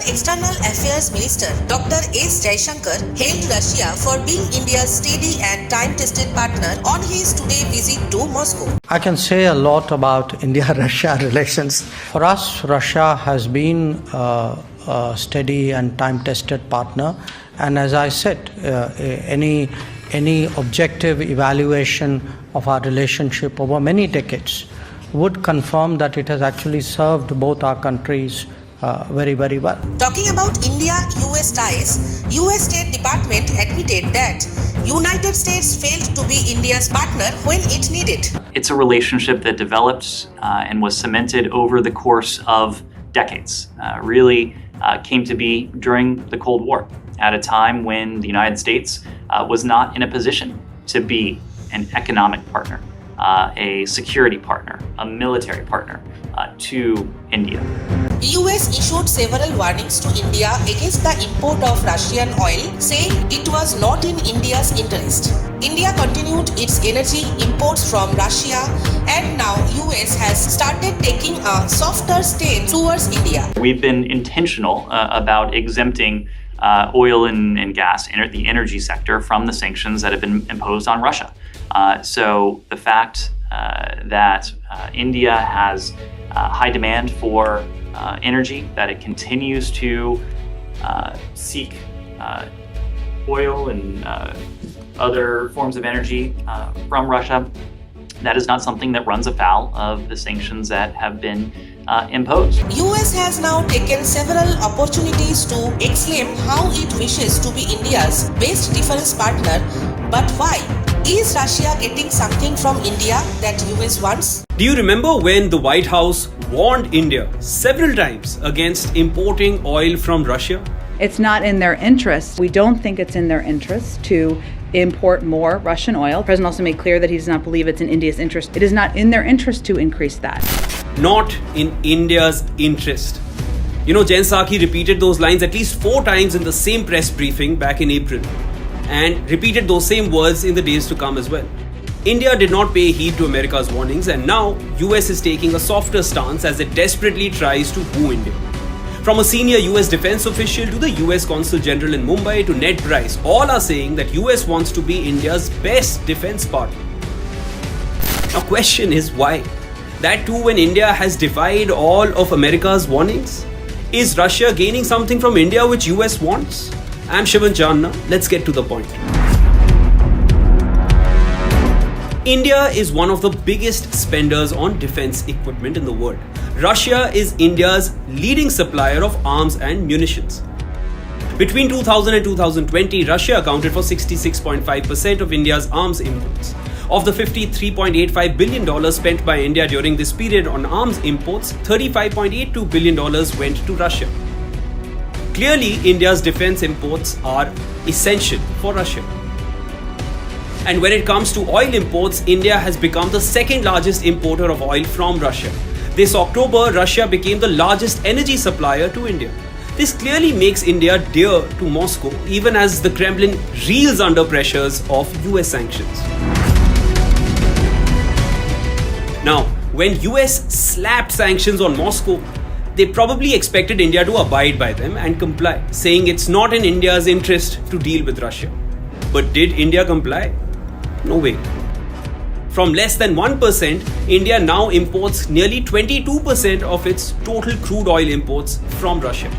External Affairs Minister Dr. S. Jaishankar hailed Russia for being India's steady and time-tested partner on his today visit to Moscow. I can say a lot about India-Russia relations. For us, Russia has been a steady and time-tested partner. And as I said, any objective evaluation of our relationship over many decades would confirm that it has actually served both our countries very, very well. Talking about India-US ties, US State Department admitted that United States failed to be India's partner when it needed. It's a relationship that developed and was cemented over the course of decades. Really came to be during the Cold War, at a time when the United States was not in a position to be an economic partner, a security partner, a military partner to India. The US issued several warnings to India against the import of Russian oil, saying it was not in India's interest. India continued its energy imports from Russia, and now US has started taking a softer stance towards India. We've been intentional about exempting oil and gas, the energy sector, from the sanctions that have been imposed on Russia. So the fact that India has high demand for energy, that it continues to seek oil and other forms of energy from Russia, that is not something that runs afoul of the sanctions that have been imposed. US has now taken several opportunities to exclaim how it wishes to be India's best defense partner, but why? Is Russia getting something from India that US wants? Do you remember when the White House warned India several times against importing oil from Russia? It's not in their interest. We don't think it's in their interest to import more Russian oil. The president also made clear that he does not believe it's in India's interest. It is not in their interest to increase that. Not in India's interest. You know, Jen Psaki repeated those lines at least 4 times in the same press briefing back in April, and repeated those same words in the days to come as well. India did not pay heed to America's warnings, and now US is taking a softer stance as it desperately tries to woo India. From a senior US defense official to the US Consul General in Mumbai to Ned Price, all are saying that US wants to be India's best defense partner. Now, question is why? That too when India has defied all of America's warnings? Is Russia gaining something from India which US wants? I'm Shivan Chandna. Let's get to the point. India is one of the biggest spenders on defense equipment in the world. Russia is India's leading supplier of arms and munitions. Between 2000 and 2020, Russia accounted for 66.5% of India's arms imports. Of the $53.85 billion spent by India during this period on arms imports, $35.82 billion went to Russia. Clearly, India's defense imports are essential for Russia. And when it comes to oil imports, India has become the second largest importer of oil from Russia. This October, Russia became the largest energy supplier to India. This clearly makes India dear to Moscow, even as the Kremlin reels under pressures of US sanctions. Now, when US slapped sanctions on Moscow, they probably expected India to abide by them and comply, saying it's not in India's interest to deal with Russia. But did India comply? No way. From less than 1%, India now imports nearly 22% of its total crude oil imports from Russia.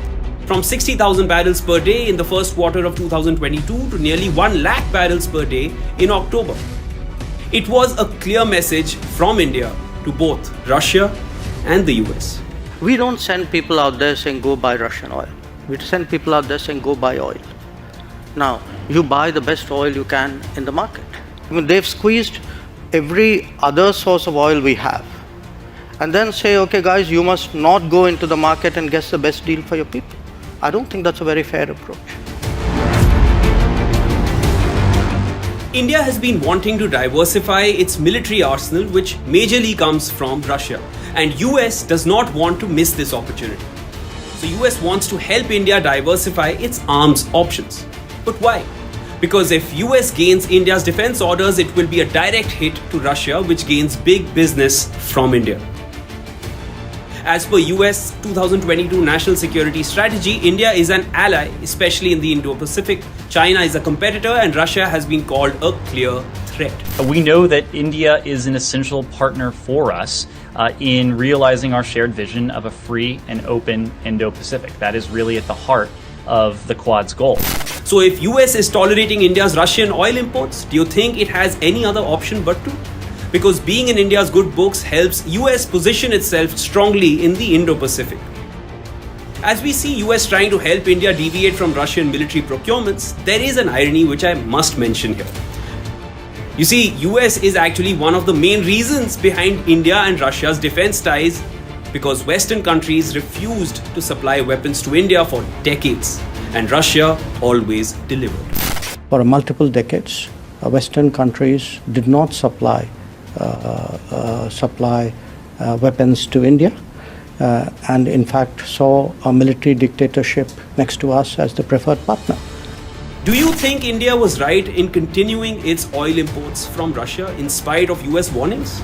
From 60,000 barrels per day in the first quarter of 2022 to nearly 1 lakh barrels per day in October. It was a clear message from India to both Russia and the US. We don't send people out there saying go buy Russian oil. We send people out there saying go buy oil. Now, you buy the best oil you can in the market. I mean, they've squeezed every other source of oil we have. And then say, okay guys, you must not go into the market and get the best deal for your people. I don't think that's a very fair approach. India has been wanting to diversify its military arsenal, which majorly comes from Russia. And US does not want to miss this opportunity. So US wants to help India diversify its arms options. But why? Because if US gains India's defense orders, it will be a direct hit to Russia, which gains big business from India. As per US 2022 National Security Strategy, India is an ally, especially in the Indo-Pacific. China is a competitor and Russia has been called a clear threat. We know that India is an essential partner for us in realizing our shared vision of a free and open Indo-Pacific. That is really at the heart of the Quad's goal. So if US is tolerating India's Russian oil imports, do you think it has any other option but to? Because being in India's good books helps US position itself strongly in the Indo-Pacific. As we see US trying to help India deviate from Russian military procurements, there is an irony which I must mention here. You see, US is actually one of the main reasons behind India and Russia's defense ties, because Western countries refused to supply weapons to India for decades, and Russia always delivered. For multiple decades, Western countries did not supply weapons to India, and in fact saw a military dictatorship next to us as the preferred partner. Do you think India was right in continuing its oil imports from Russia in spite of US warnings?